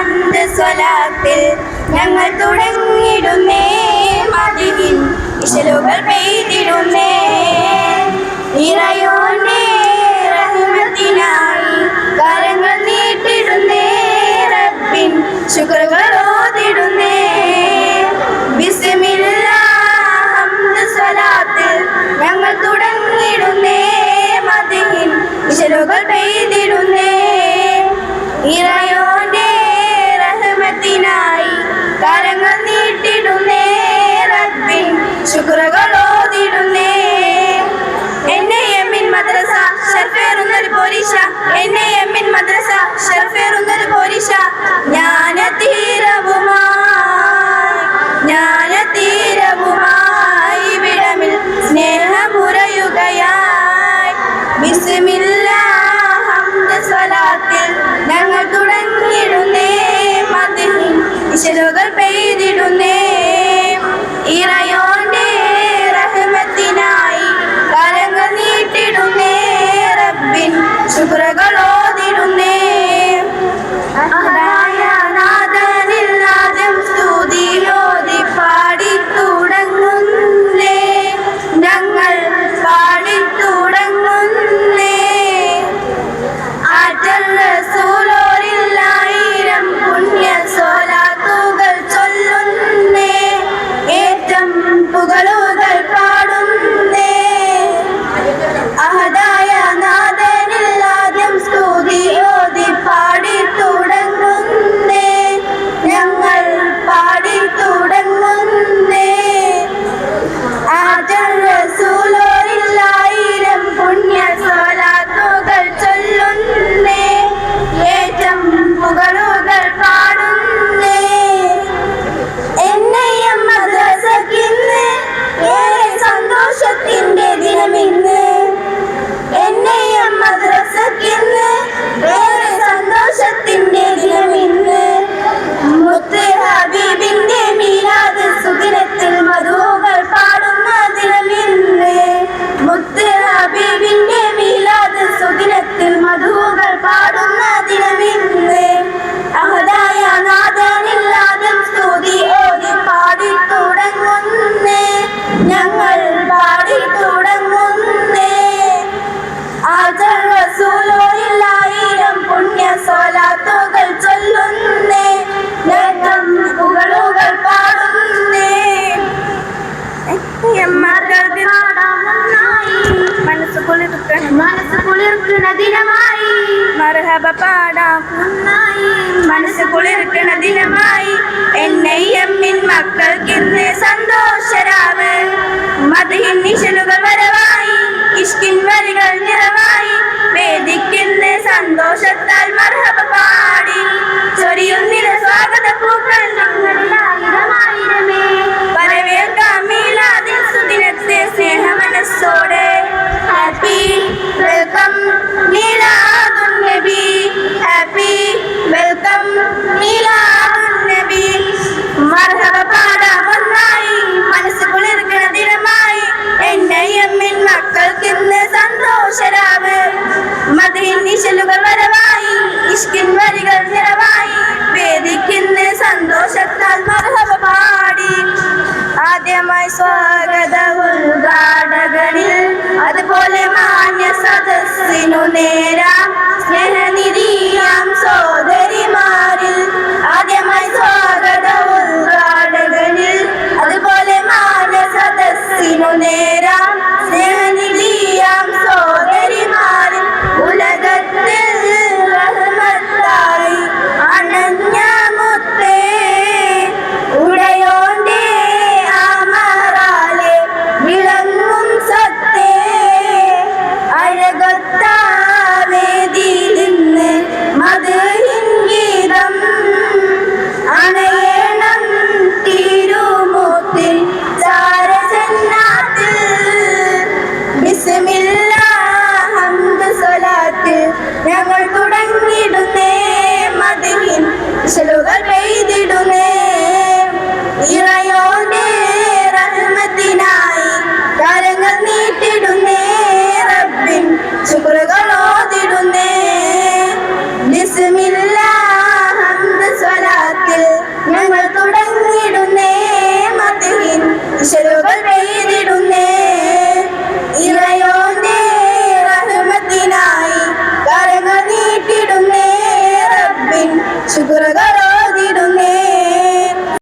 ഹംദ് സ്വലാത്തിൽ ഞങ്ങൾ തുടങ്ങിടുന്നേ മദീൻ ഇശലുകൾ പെയ്തിടുന്നേ ഇറയോന്റെ റഹ്മത്തിനായി കരങ്ങൾ നീട്ടിടുന്നേ റബ്ബിൻ ശുക്റുകൾ ഓതിടുന്നേ ബിസ്മില്ലാഹ് ഹംദ് സ്വലാത്തിൽ ഞങ്ങൾ തുടങ്ങിടുന്നേ മദീൻ ഇശലുകൾ പെയ്തിടുന്നേ ഇറയോന്റെ റഹ്മത്തിനായി കരങ്ങൾ നീട്ടിടുന്നേ റബ്ബിൻ ശുക്റുകൾ ഓതിടുന്നേ എൻ മദ്രസ ഷർഫേറുന്നൊരു പോരിഷ എൻ മദ്രസ ഷർഫേറുന്നൊരു പോരിഷ ജ്ഞാനതീരവുമായി വിടമിൽ സ്നേഹമുറയുകയായി ബിസ്മില്ലാഹ് ഹംദ് സ്വലാത്തിൽ ഞങ്ങൾ തുടങ്ങിടുന്നേ മദീൻ ഇശലുകൾ പെയ്തിടുന്നേ ഇറയോന്റെ റഹ്മത്തിനായി കരങ്ങൾ നീട്ടിടുന്നേ റബ്ബിൻ ശുക്റുകൾ ഓതിടുന്നേ അഹദായ നാഥനിൽ ആദ്യം സ്തുതിയോതി പാടിത്തുടങ്ങുന്നേ ഞങ്ങൾ പാടിത്തുടങ്ങുന്നേ ആറ്റൽ റസൂലോരിൽ ആയിരം പുണ്യ സ്വലാത്തുകൾ ചൊല്ലുന്നേ ഏറ്റം പുകളുകൾ പാടുന്നേ അഹദായ നാഥനിൽ ആദ്യം സ്തുതി ഓതി പാടിത്തുടങ്ങുന്നേ ഞങ്ങൾ പാടിത്തുടങ്ങുന്നേ ആറ്റൽ റസൂലോരിൽ ആയിരം പുണ്യ സ്വലാത്തുകൾ ചൊല്ലുന്നേ ഏറ്റം പുകളുകൾ പാടുന്നേ എന്നെയും മദ്രസക്കിന്ന് ഏറെ സന്തോഷത്തിന്റെ ദിനമിന്ന് എന്നെയും മദ്രസക്കിന്ന് ഏറെ സന്തോഷത്തിന്റെ ദിനമിന്ന് മുത്ത് ഹബീബിന്റെ മീലാദ് സുദിനത്തിൽ മധുകൾ പാടുന്ന ദിനമിന്ന് മുത്ത് ഹബീബിന്റെ മീലാദ് സുദിനത്തിൽ മധുകൾ പാടുന്ന ദിനമിന്ന് അഹദായ നാഥനിൽ ആദ്യം സ്തുതി ഓതി പാടിത്തുടങ്ങുന്നേ ഞങ്ങൾ പാടിത്തുടങ്ങുന്നേ ആറ്റൽ റസൂലോരിൽ ആയിരം പുണ്യ സ്വലാത്തുകൾ ചൊല്ലുന്നേ ഏറ്റം പുകളുകൾ പാടുന്നേ മനസ്സ് കുളിർക്കുന്ന ദിനമായി മർഹബ പാടാം മനസ്സ് കുളിർക്കുന്ന ദിനമായി എന്നെയമ്മിൻ മക്കൾക്കിന്ന് സന്തോഷരാവ് മദീൻ ഇശലുകൾ വരവായി ഇഷ്കിൻ വരികൾ നിറവായി വേദിക്കിന്ന് സന്തോഷത്താൽ മർഹബ പാടി ചൊരിയുന്നില്ല സ്വാഗത പൂക്കൾ ഞങ്ങളിലായിരമായിരമേ വരവേൽക്കാം മീലാദിൻ സുദിനത്തെ സ്നേഹമനസ്സോടെ ഹാപ്പി വെൽക്കം മീലാദുൻ നബി ഹാപ്പി വെൽക്കം മീലാദുൻ നബി മർഹബ പാടാം ഒന്നായി മനസ്സ് കുളിർക്കുന്ന ദിനമായി എന്നെയമ്മിൻ മക്കൾക്കിന്ന് സന്തോഷരാവ് മദീൻ ഇശലുകൾ വരവായി ഇഷ്കിൻ വരികൾ നിറവായി വേദിക്കിന്ന് സന്തോഷത്താൽ മർഹബ പാടി ആദ്യമായി സ്വാഗത ഉദ്ഘാടകനിൽ അതുപോലെ മാന്യ സദസ്സിനു